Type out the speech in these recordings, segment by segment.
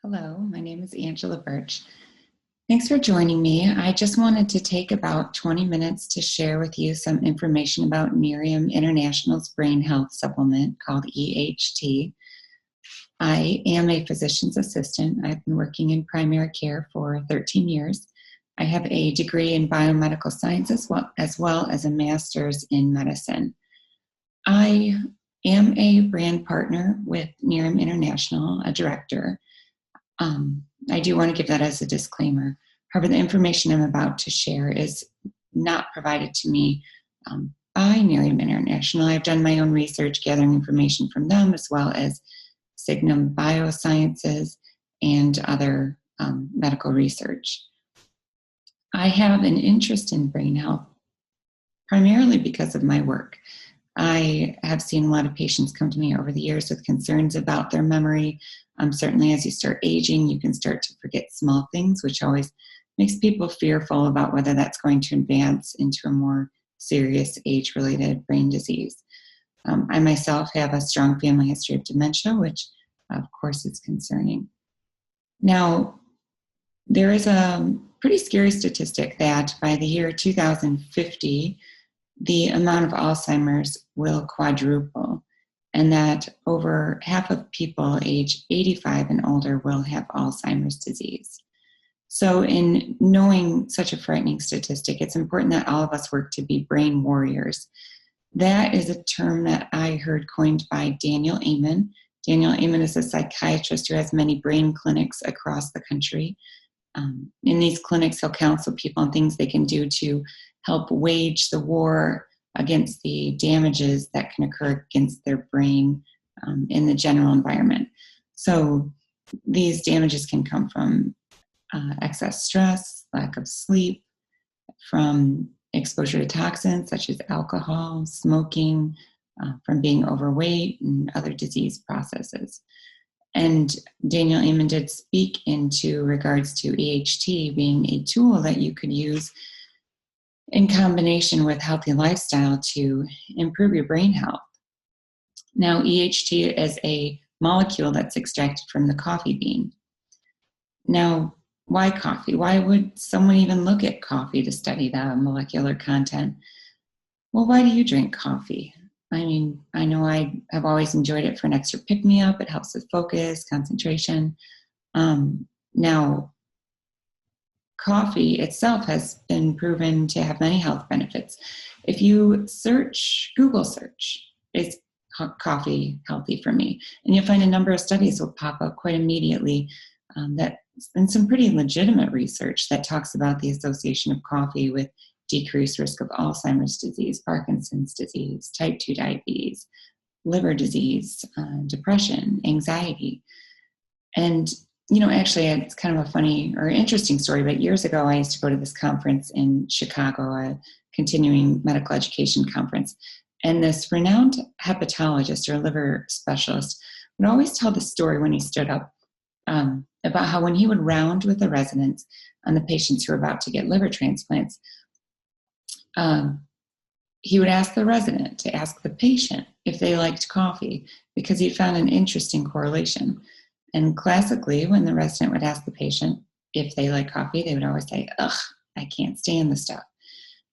Hello, my name is Angela Birch. Thanks for joining me. I just wanted to take about 20 minutes to share with you some information about Nerium International's brain health supplement called EHT. I am a physician's assistant. I've been working in primary care for 13 years. I have a degree in biomedical science as well as a master's in medicine. I am a brand partner with Nerium International, a director. I do want to give that as a disclaimer. However, the information I'm about to share is not provided to me by Nerium International. I've done my own research, gathering information from them, as well as Signum Biosciences and other medical research. I have an interest in brain health primarily because of my work. I have seen a lot of patients come to me over the years with concerns about their memory. Certainly as you start aging, you can start to forget small things, which always makes people fearful about whether that's going to advance into a more serious age-related brain disease. I myself have a strong family history of dementia, which of course is concerning. Now, there is a pretty scary statistic that by the year 2050, the amount of Alzheimer's will quadruple, and that over half of people age 85 and older will have Alzheimer's disease. So in knowing such a frightening statistic, it's important that all of us work to be brain warriors. That is a term that I heard coined by Daniel Amen. Daniel Amen is a psychiatrist who has many brain clinics across the country. In these clinics, he'll counsel people on things they can do to help wage the war against the damages that can occur against their brain in the general environment. So these damages can come from excess stress, lack of sleep, from exposure to toxins such as alcohol, smoking, from being overweight, and other disease processes. And Daniel Amen did speak into regards to EHT being a tool that you could use in combination with healthy lifestyle to improve your brain health. Now, EHT is a molecule that's extracted from the coffee bean. Now, why coffee? Why would someone even look at coffee to study the molecular content? Well, why do you drink coffee? I mean, I know I have always enjoyed it for an extra pick-me-up. It helps with focus, concentration. Now, coffee itself has been proven to have many health benefits. If you Google search, is coffee healthy for me? And you'll find a number of studies will pop up quite immediately and some pretty legitimate research that talks about the association of coffee with decreased risk of Alzheimer's disease, Parkinson's disease, type 2 diabetes, liver disease, depression, anxiety. And, actually it's kind of a funny or interesting story, but years ago I used to go to this conference in Chicago, a continuing medical education conference. And this renowned hepatologist or liver specialist would always tell the story when he stood up about how when he would round with the residents on the patients who were about to get liver transplants, he would ask the resident to ask the patient if they liked coffee because he found an interesting correlation. And classically, when the resident would ask the patient if they like coffee, they would always say, "Ugh, I can't stand the stuff."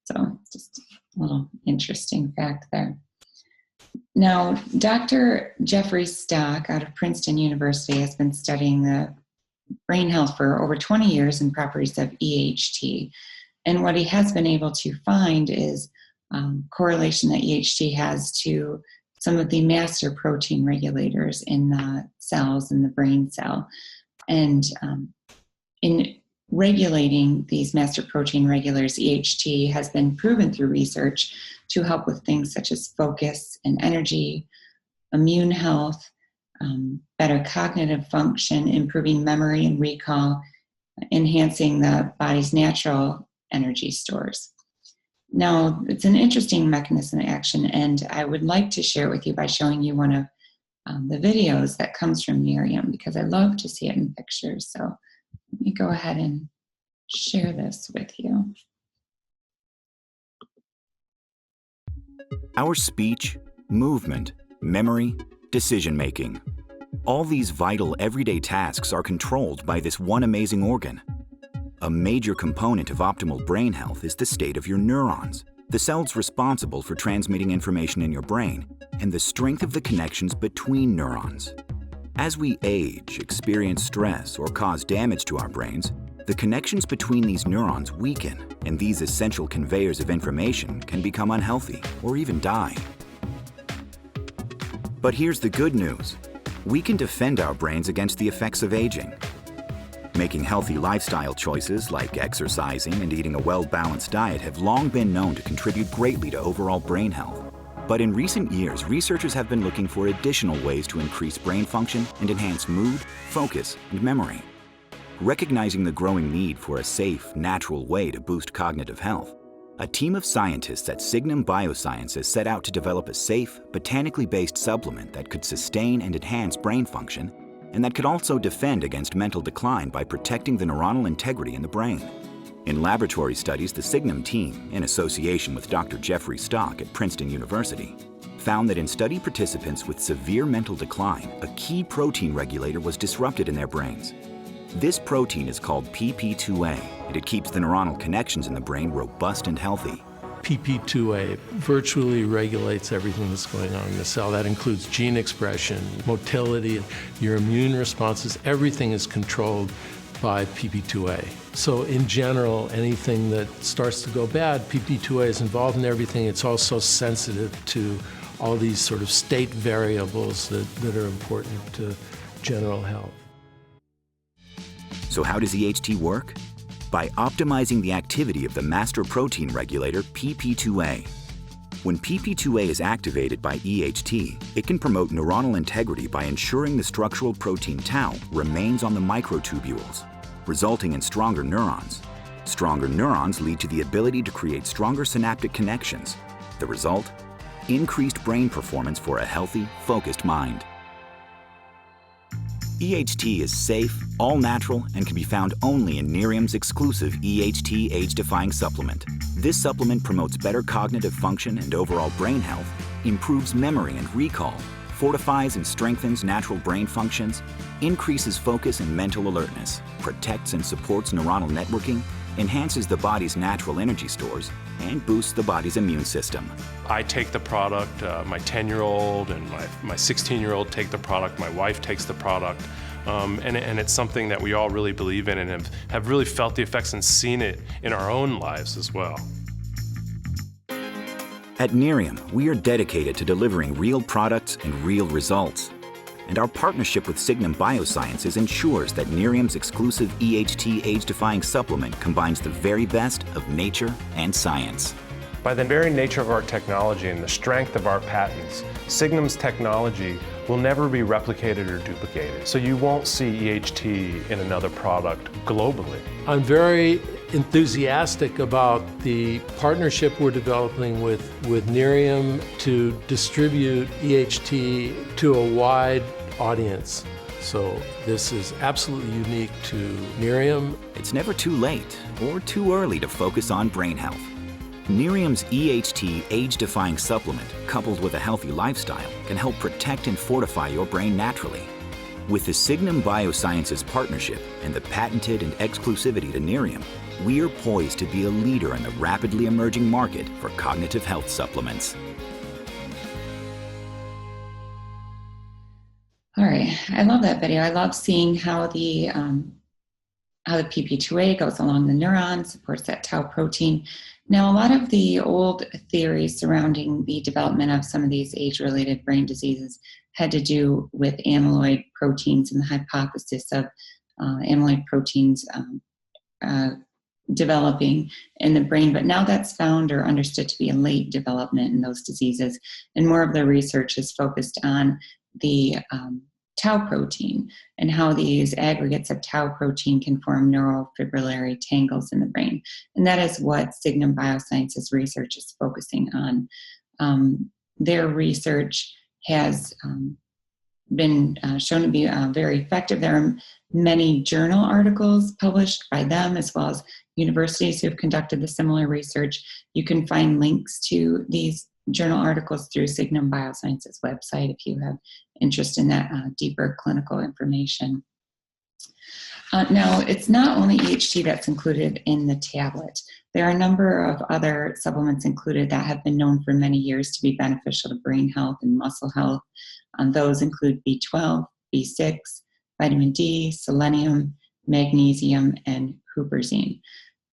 So just a little interesting fact there. Now, Dr. Jeffrey Stock out of Princeton University has been studying the brain health for over 20 years and properties of EHT. And what he has been able to find is correlation that EHT has to some of the master protein regulators in the cells in the brain cell. And in regulating these master protein regulators, EHT has been proven through research to help with things such as focus and energy, immune health, better cognitive function, improving memory and recall, enhancing the body's natural energy stores. Now, it's an interesting mechanism of action, and I would like to share it with you by showing you one of the videos that comes from Nerium, because I love to see it in pictures. So let me go ahead and share this with you. Our speech, movement, memory, decision-making. All these vital everyday tasks are controlled by this one amazing organ. A major component of optimal brain health is the state of your neurons, the cells responsible for transmitting information in your brain, and the strength of the connections between neurons. As we age, experience stress, or cause damage to our brains, the connections between these neurons weaken, and these essential conveyors of information can become unhealthy or even die. But here's the good news. We can defend our brains against the effects of aging. Making healthy lifestyle choices like exercising and eating a well-balanced diet have long been known to contribute greatly to overall brain health. But in recent years, researchers have been looking for additional ways to increase brain function and enhance mood, focus, and memory. Recognizing the growing need for a safe, natural way to boost cognitive health, a team of scientists at Signum Biosciences set out to develop a safe, botanically based supplement that could sustain and enhance brain function, and that could also defend against mental decline by protecting the neuronal integrity in the brain. In laboratory studies, the Signum team, in association with Dr. Jeffrey Stock at Princeton University, found that in study participants with severe mental decline, a key protein regulator was disrupted in their brains. This protein is called PP2A, and it keeps the neuronal connections in the brain robust and healthy. PP2A virtually regulates everything that's going on in the cell. That includes gene expression, motility, your immune responses. Everything is controlled by PP2A. So in general, anything that starts to go bad, PP2A is involved in everything. It's also sensitive to all these sort of state variables that are important to general health. So how does EHT work? By optimizing the activity of the master protein regulator PP2A. When PP2A is activated by EHT, it can promote neuronal integrity by ensuring the structural protein tau remains on the microtubules, resulting in stronger neurons. Stronger neurons lead to the ability to create stronger synaptic connections. The result? Increased brain performance for a healthy, focused mind. EHT is safe, all-natural, and can be found only in Nerium's exclusive EHT age-defying supplement. This supplement promotes better cognitive function and overall brain health, improves memory and recall, fortifies and strengthens natural brain functions, increases focus and mental alertness, protects and supports neuronal networking, enhances the body's natural energy stores, and boosts the body's immune system. I take the product, my 10-year-old and my 16-year-old take the product, my wife takes the product, and it's something that we all really believe in and have really felt the effects and seen it in our own lives as well. At Nerium, we are dedicated to delivering real products and real results. And our partnership with Signum Biosciences ensures that Nerium's exclusive EHT age-defying supplement combines the very best of nature and science. By the very nature of our technology and the strength of our patents, Signum's technology will never be replicated or duplicated. So you won't see EHT in another product globally. I'm very enthusiastic about the partnership we're developing with Nerium to distribute EHT to a wide audience. So this is absolutely unique to Nerium. It's never too late or too early to focus on brain health. Nerium's EHT age-defying supplement, coupled with a healthy lifestyle, can help protect and fortify your brain naturally. With the Signum Biosciences partnership and the patented and exclusivity to Nerium, we are poised to be a leader in the rapidly emerging market for cognitive health supplements. All right, I love that video. I love seeing how the PP2A goes along the neuron, supports that tau protein. Now, a lot of the old theories surrounding the development of some of these age-related brain diseases had to do with amyloid proteins and the hypothesis of amyloid proteins developing in the brain, but now that's found or understood to be a late development in those diseases, and more of the research is focused on the tau protein and how these aggregates of tau protein can form neurofibrillary tangles in the brain. And that is what Signum Biosciences research is focusing on. Their research has been shown to be very effective. There are many journal articles published by them, as well as universities who have conducted the similar research. You can find links to these journal articles through Signum Biosciences website if you have interest in that deeper clinical information. Now, it's not only EHT that's included in the tablet. There are a number of other supplements included that have been known for many years to be beneficial to brain health and muscle health. Those include B12, B6, vitamin D, selenium, magnesium, and huperzine.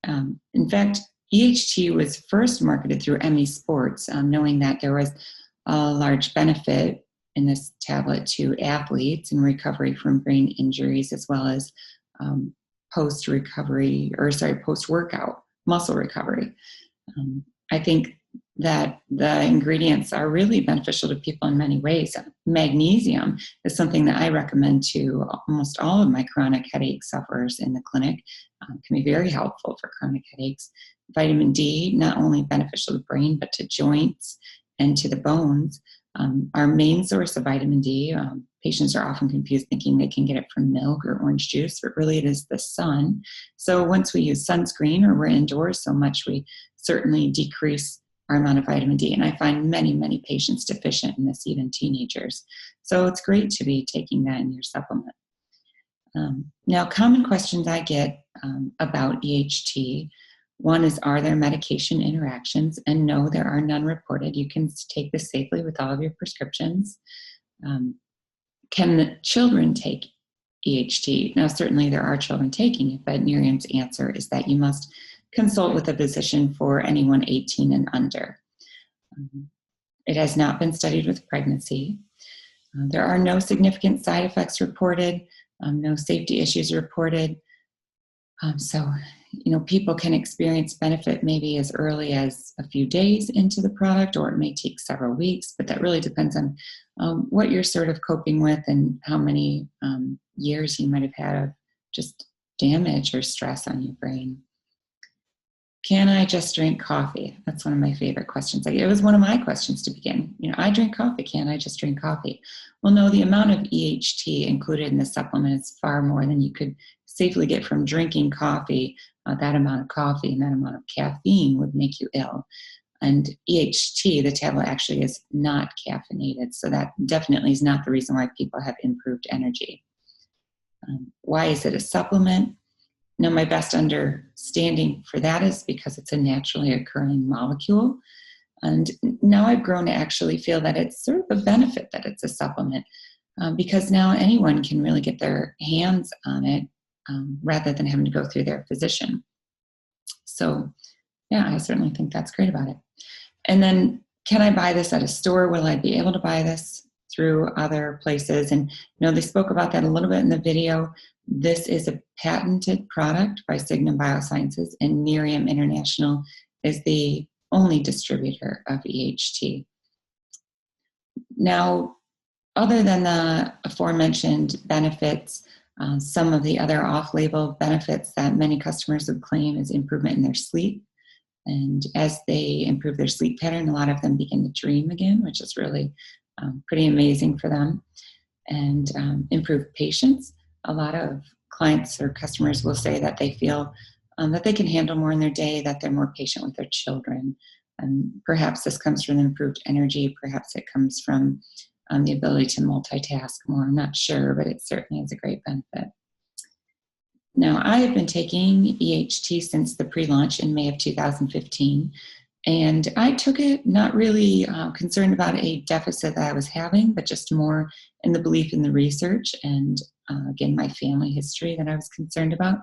In fact, EHT was first marketed through ME Sports, knowing that there was a large benefit in this tablet to athletes in recovery from brain injuries, as well as post-workout muscle recovery. I think that the ingredients are really beneficial to people in many ways. Magnesium is something that I recommend to almost all of my chronic headache sufferers in the clinic. Can be very helpful for chronic headaches. Vitamin D, not only beneficial to the brain, but to joints and to the bones. Our main source of vitamin D, patients are often confused thinking they can get it from milk or orange juice, but really it is the sun. So once we use sunscreen or we're indoors so much, we certainly decrease our amount of vitamin D. And I find many, many patients deficient in this, even teenagers. So it's great to be taking that in your supplement. Now, common questions I get about EHT. One is, are there medication interactions? And no, there are none reported. You can take this safely with all of your prescriptions. Can the children take EHT? Now, certainly there are children taking it, but Nerium's answer is that you must consult with a physician for anyone 18 and under. It has not been studied with pregnancy. There are no significant side effects reported, no safety issues reported. So, people can experience benefit maybe as early as a few days into the product, or it may take several weeks, but that really depends on what you're sort of coping with and how many years you might have had of just damage or stress on your brain. Can I just drink coffee? That's one of my favorite questions. It was one of my questions to begin. I drink coffee. Can I just drink coffee? Well, no, the amount of EHT included in the supplement is far more than you could safely get from drinking coffee. That amount of coffee and that amount of caffeine would make you ill. And EHT, the tablet, actually is not caffeinated. So that definitely is not the reason why people have improved energy. Why is it a supplement? Now, my best understanding for that is because it's a naturally occurring molecule. And now I've grown to actually feel that it's sort of a benefit that it's a supplement, because now anyone can really get their hands on it rather than having to go through their physician. So, yeah, I certainly think that's great about it. And then, can I buy this at a store? Will I be able to buy this through other places? And they spoke about that a little bit in the video. This is a patented product by Signum Biosciences, and Nerium International is the only distributor of EHT. Now, other than the aforementioned benefits, some of the other off-label benefits that many customers would claim is improvement in their sleep. And as they improve their sleep pattern, a lot of them begin to dream again, which is really pretty amazing for them. And improve patience. A lot of clients or customers will say that they feel that they can handle more in their day, that they're more patient with their children. And perhaps this comes from improved energy. Perhaps it comes from the ability to multitask more. I'm not sure, but it certainly is a great benefit. Now, I have been taking EHT since the pre-launch in May of 2015, and I took it not really concerned about a deficit that I was having, but just more in the belief in the research and, again, my family history that I was concerned about.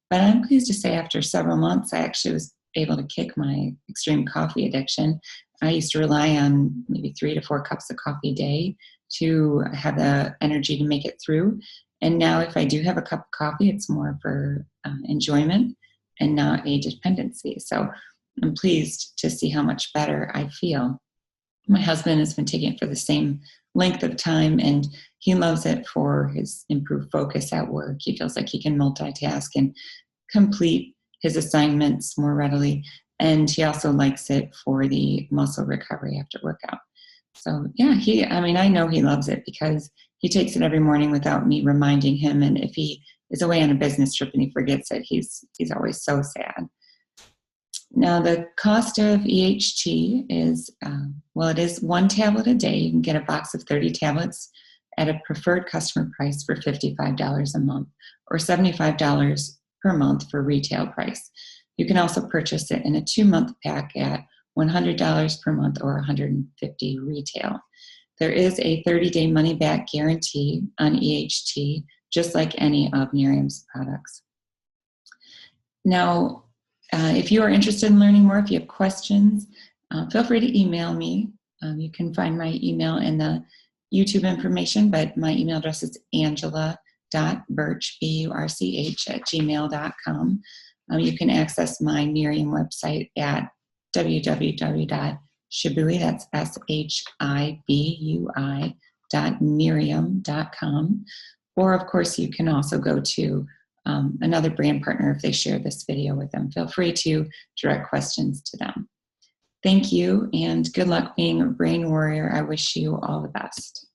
But I'm pleased to say after several months, I actually was able to kick my extreme coffee addiction. I used to rely on maybe 3 to 4 cups of coffee a day to have the energy to make it through. And now if I do have a cup of coffee, it's more for enjoyment and not a dependency. So I'm pleased to see how much better I feel. My husband has been taking it for the same length of time, and he loves it for his improved focus at work. He feels like he can multitask and complete his assignments more readily. And he also likes it for the muscle recovery after workout. So yeah, I know he loves it because he takes it every morning without me reminding him. And if he is away on a business trip and he forgets it, he's always so sad. Now, the cost of EHT is, well, it is 1 tablet a day. You can get a box of 30 tablets at a preferred customer price for $55 a month, or $75 per month for retail price. You can also purchase it in a 2-month pack at $100 per month or $150 retail. There is a 30-day money-back guarantee on EHT, just like any of Nerium's products. Now, if you are interested in learning more, if you have questions, feel free to email me. You can find my email in the YouTube information, but my email address is angela.burch, B-U-R-C-H, @gmail.com. You can access my Nerium website at www.shibui, that's shibui.nerium.com. Or, of course, you can also go to another brand partner if they share this video with them. Feel free to direct questions to them. Thank you, and good luck being a brain warrior. I wish you all the best.